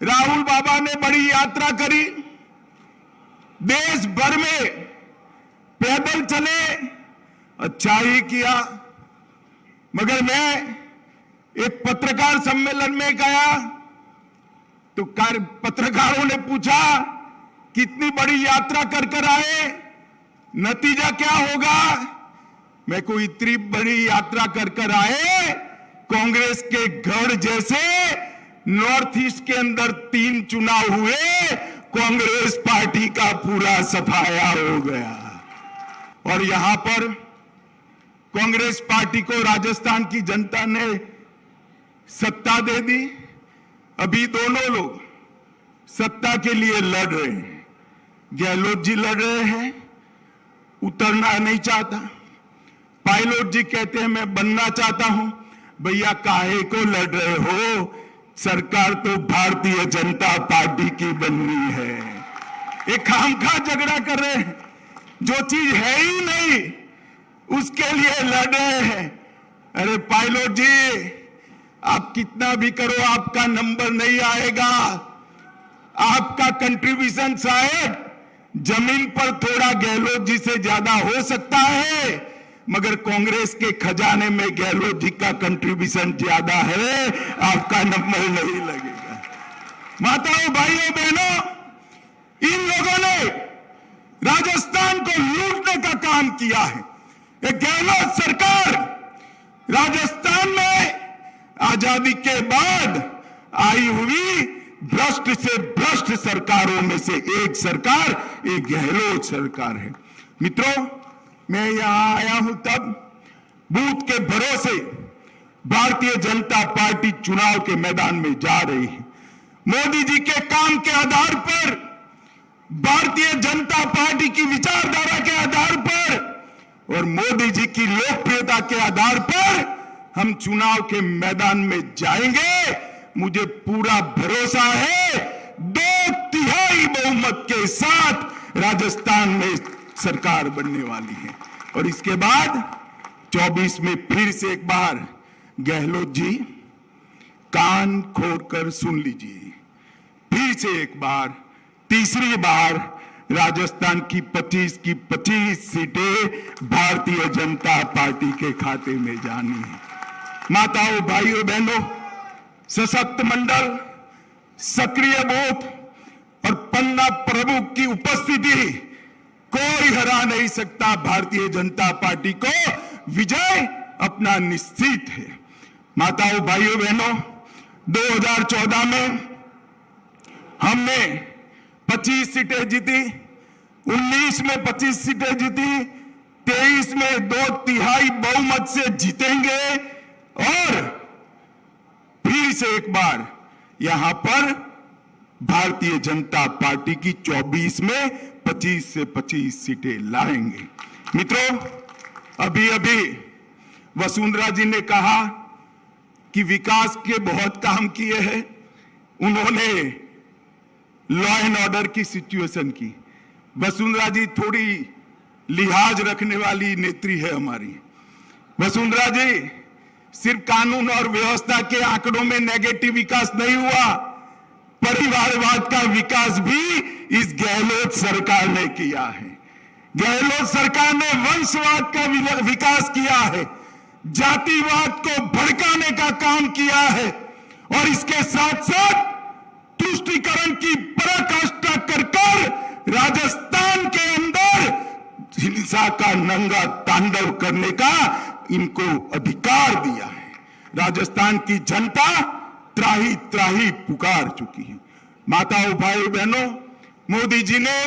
राहुल बाबा ने बड़ी यात्रा करी, देश भर में पैदल चले, अच्छा ही किया। मगर मैं एक पत्रकार सम्मेलन में गया तो पत्रकारों ने पूछा कितनी बड़ी यात्रा कर आए, नतीजा क्या होगा? मैं कोई इतनी बड़ी यात्रा कर आए, कांग्रेस के गढ़ जैसे नॉर्थ ईस्ट के अंदर 3 चुनाव हुए, कांग्रेस पार्टी का पूरा सफाया हो गया। और यहां पर कांग्रेस पार्टी को राजस्थान की जनता ने सत्ता दे दी। अभी दोनों लोग सत्ता के लिए लड़ रहे हैं। गहलोत जी लड़ रहे हैं, उतरना नहीं चाहता। पायलट जी कहते हैं मैं बनना चाहता हूं। भैया काहे को लड़ रहे हो? सरकार तो भारतीय जनता पार्टी की बननी है। एक खामखा झगड़ा कर रहे हैं, जो चीज है ही नहीं उसके लिए लड़ रहे हैं। अरे पायलट जी, आप कितना भी करो आपका नंबर नहीं आएगा। आपका कंट्रीब्यूशन शायद जमीन पर थोड़ा गहलोत जी से ज्यादा हो सकता है, मगर कांग्रेस के खजाने में गहलोत जी का कंट्रीब्यूशन ज्यादा है, आपका नंबर नहीं लगेगा। माताओं, भाइयों, बहनों, इन लोगों ने राजस्थान को लूटने का काम किया है। एक गहलोत सरकार राजस्थान में आजादी के बाद आई हुई भ्रष्ट से भ्रष्ट सरकारों में से एक सरकार एक गहलोत सरकार है। मित्रों, मैं यहां आया हूं तब बूथ के भरोसे भारतीय जनता पार्टी चुनाव के मैदान में जा रही है। मोदी जी के काम के आधार पर, भारतीय जनता पार्टी की विचारधारा के आधार पर और मोदी जी की लोकप्रियता के आधार पर हम चुनाव के मैदान में जाएंगे। मुझे पूरा भरोसा है 2/3 बहुमत के साथ राजस्थान में सरकार बनने वाली है। और इसके बाद 24 में फिर से एक बार गहलोत जी कान खोलकर सुन लीजिए, फिर से एक बार, तीसरी बार राजस्थान की 25 की 25 सीटें भारतीय जनता पार्टी के खाते में जानी है। माताओं, भाइयों, बहनों, सशक्त मंडल, सक्रिय बूथ और पन्ना प्रमुख की उपस्थिति कोई हरा नहीं सकता। भारतीय जनता पार्टी को विजय अपना निश्चित है। माताओं, भाइयों, बहनों, 2014 में हमने 25 सीटें जीती, 19 में 25 सीटें जीती, 23 में 2/3 बहुमत से जीतेंगे और फिर से एक बार यहां पर भारतीय जनता पार्टी की 24 में 25 से 25 सीटें लाएंगे। मित्रों, अभी अभी वसुंधरा जी ने कहा कि विकास के बहुत काम किए हैं। उन्होंने लॉ एंड ऑर्डर की सिचुएशन की। वसुंधरा जी थोड़ी लिहाज रखने वाली नेत्री है हमारी। वसुंधरा जी, सिर्फ कानून और व्यवस्था के आंकड़ों में नेगेटिव विकास नहीं हुआ, परिवारवाद का विकास भी इस गहलोत सरकार ने किया है। गहलोत सरकार ने वंशवाद का विकास किया है, जातिवाद को भड़काने का काम किया है और इसके साथ साथ तुष्टीकरण की पराकाष्ठा कर राजस्थान के अंदर हिंसा का नंगा तांडव करने का इनको अधिकार दिया है। राजस्थान की जनता त्राही त्राही पुकार चुकी है। माताओं, भाइयों, बहनों, मोदी जी ने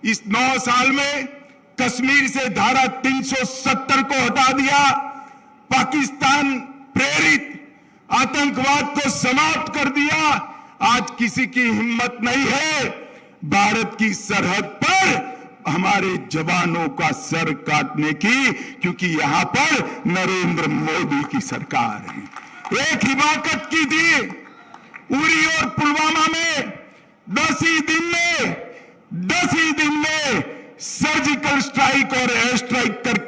इस 9 साल में कश्मीर से धारा 370 को हटा दिया, पाकिस्तान प्रेरित आतंकवाद को समाप्त कर दिया। आज किसी की हिम्मत नहीं है भारत की सरहद पर हमारे जवानों का सर काटने की, क्योंकि यहां पर नरेंद्र मोदी की सरकार है। एक हिमाकत की थी उरी और पुलवामा में 10 ही दिन में सर्जिकल स्ट्राइक और एयर स्ट्राइक कर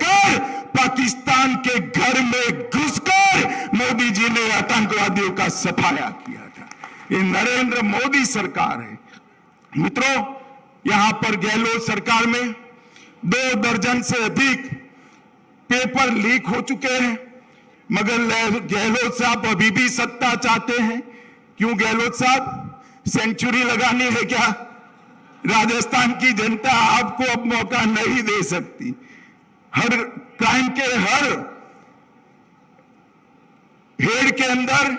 पाकिस्तान के घर में घुसकर मोदी जी ने आतंकवादियों का सफाया किया था। ये नरेंद्र मोदी सरकार है। मित्रों, यहां पर गहलोत सरकार में 2 दर्जन से अधिक पेपर लीक हो चुके हैं, मगर गहलोत साहब अभी भी सत्ता चाहते हैं। क्यों गहलोत साहब, सेंचुरी लगानी है क्या? राजस्थान की जनता आपको अब मौका नहीं दे सकती। हर क्राइम के हर हेड के अंदर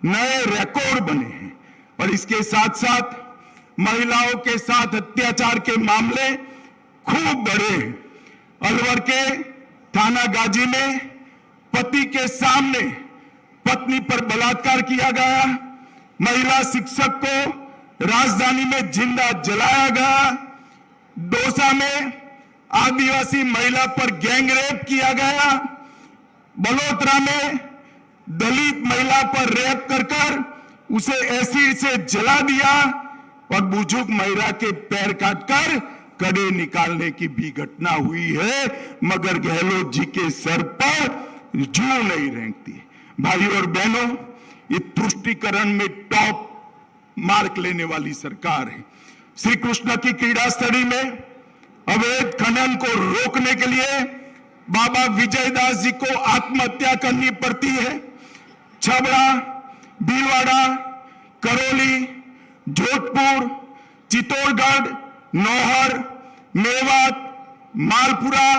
नए रिकॉर्ड बने हैं, और इसके साथ साथ महिलाओं के साथ अत्याचार के मामले खूब बढ़े हैं। अलवर के थाना गाजी में पति के सामने पत्नी पर बलात्कार किया गया, महिला शिक्षक को राजधानी में जिंदा जलाया गया, दौसा में आदिवासी महिला पर गैंगरेप किया गया, बलोत्रा में दलित महिला पर रेप कर उसे एसिड से जला दिया, और बुजुर्ग महिला के पैर काटकर कड़े निकालने की भी घटना हुई है, मगर गहलोत जी के सर पर जू नहीं रेंगती। भाई और बहनों, ये तुष्टीकरण में टॉप मार्क लेने वाली सरकार है। श्री कृष्ण की क्रीड़ा स्थली में अवैध खनन को रोकने के लिए बाबा विजयदास जी को आत्महत्या करनी पड़ती है। छबड़ा, भीलवाड़ा, करौली, जोधपुर, चित्तौड़गढ़, नौहर, मेवात, मालपुरा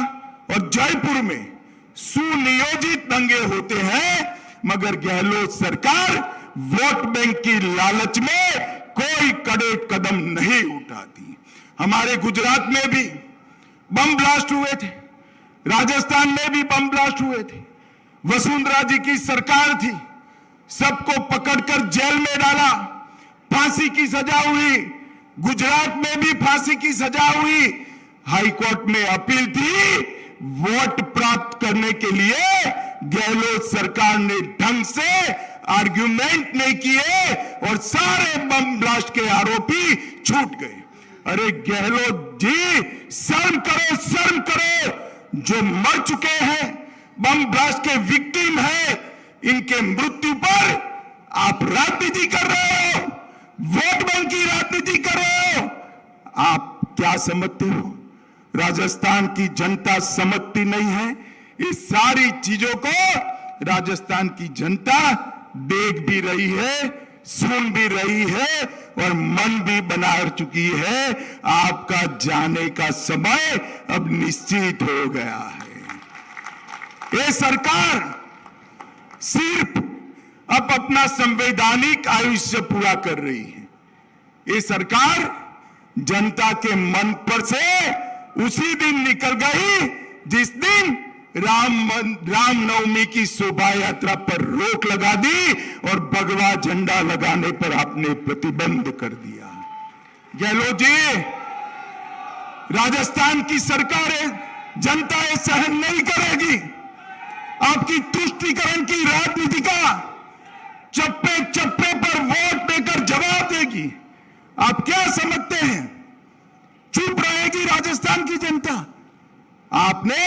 और जयपुर में सुनियोजित दंगे होते हैं, मगर गहलोत सरकार वोट बैंक की लालच में कोई कड़े कदम नहीं उठाती। हमारे गुजरात में भी बम ब्लास्ट हुए थे, राजस्थान में भी बम ब्लास्ट हुए थे। वसुंधरा जी की सरकार थी, सबको पकड़कर जेल में डाला, फांसी की सजा हुई। गुजरात में भी फांसी की सजा हुई। हाई कोर्ट में अपील थी। वोट प्राप्त करने के लिए गहलोत सरकार ने ढंग से आर्ग्यूमेंट नहीं किए और सारे बम ब्लास्ट के आरोपी छूट गए। अरे गहलोत जी, शर्म करो, शर्म करो। जो मर चुके हैं, बम ब्लास्ट के विक्टिम हैं, इनके मृत्यु पर आप राजनीति कर रहे हो, वोट बैंक की राजनीति कर रहे हो। आप क्या समझते हो? राजस्थान की जनता समझती नहीं है। इस सारी चीजों को राजस्थान की जनता देख भी रही है, सुन भी रही है और मन भी बना चुकी है। आपका जाने का समय अब निश्चित हो गया है। ये सरकार सिर्फ अब अपना संवैधानिक आयुष्य पूरा कर रही है। ये सरकार जनता के मन पर से उसी दिन निकल गई जिस दिन रामनवमी की शोभा यात्रा पर रोक लगा दी और भगवा झंडा लगाने पर आपने प्रतिबंध कर दिया। गहलोत जी, राजस्थान की सरकार है, जनता ये सहन नहीं करेगी। आपकी तुष्टीकरण की राजनीति का चप्पे चप्पे पर वोट देकर जवाब देगी। आप क्या समझते हैं चुप रहेगी राजस्थान की जनता? आपने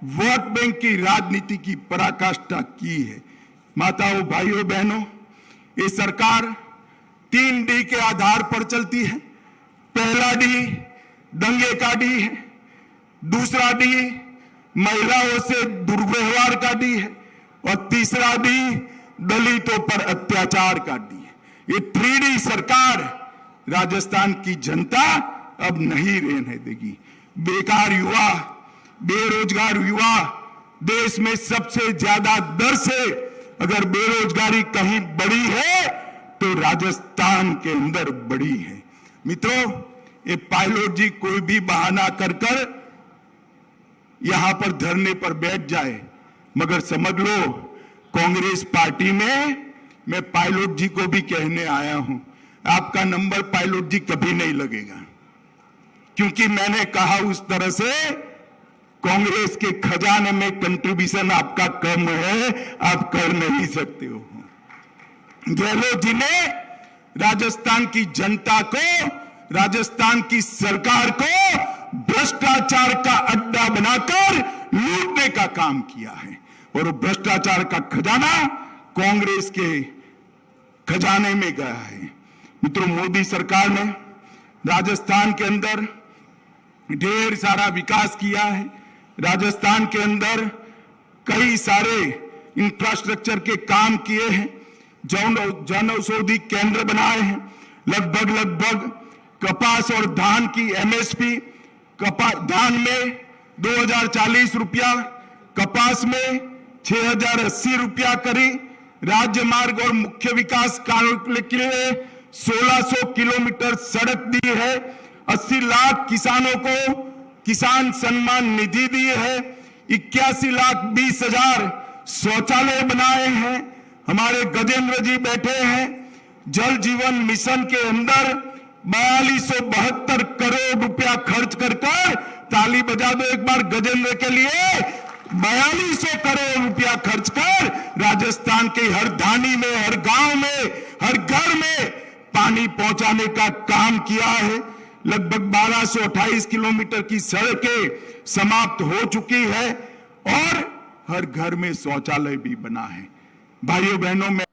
वोट बैंक की राजनीति की पराकाष्ठा की है। माताओं, भाइयों, बहनों, ये सरकार 3 डी के आधार पर चलती है। पहला डी दंगे का डी है, दूसरा डी महिलाओं से दुर्व्यवहार का डी है और तीसरा डी दलितों पर अत्याचार का डी है। ये 3D सरकार राजस्थान की जनता अब नहीं रहने देगी। बेकार युवा, बेरोजगार युवा देश में सबसे ज्यादा दर से अगर बेरोजगारी कहीं बढ़ी है तो राजस्थान के अंदर बढ़ी है। मित्रों, ये पायलट जी कोई भी बहाना कर यहां पर धरने पर बैठ जाए, मगर समझ लो कांग्रेस पार्टी में मैं पायलट जी को भी कहने आया हूं, आपका नंबर पायलट जी कभी नहीं लगेगा, क्योंकि मैंने कहा उस तरह से कांग्रेस के खजाने में कंट्रीब्यूशन आपका कम है, आप कर नहीं सकते हो। गहलोत जी ने राजस्थान की जनता को, राजस्थान की सरकार को भ्रष्टाचार का अड्डा बनाकर लूटने का काम किया है और भ्रष्टाचार का खजाना कांग्रेस के खजाने में गया है। मित्रों, मोदी सरकार ने राजस्थान के अंदर ढेर सारा विकास किया है। राजस्थान के अंदर कई सारे इंफ्रास्ट्रक्चर के काम किए हैं, जन औषधि केंद्र बनाए हैं। लगभग कपास और धान की एमएसपी, धान में 2040 रुपया, कपास में 6080 रुपया करी। राज्य मार्ग और मुख्य विकास कार्य के लिए 1600 किलोमीटर सड़क दी है। 80 लाख किसानों को किसान सम्मान निधि दी है। 81,20,000 शौचालय बनाए हैं। हमारे गजेंद्र जी बैठे हैं। जल जीवन मिशन के अंदर 4272 करोड़ रुपया खर्च कर ताली बजा दो एक बार गजेंद्र के लिए। 4200 करोड़ रुपया खर्च कर राजस्थान के हर धानी में, हर गांव में, हर घर में पानी पहुंचाने का काम किया है। लगभग 1228 किलोमीटर की सड़कें समाप्त हो चुकी है और हर घर में शौचालय भी बना है। भाइयों बहनों में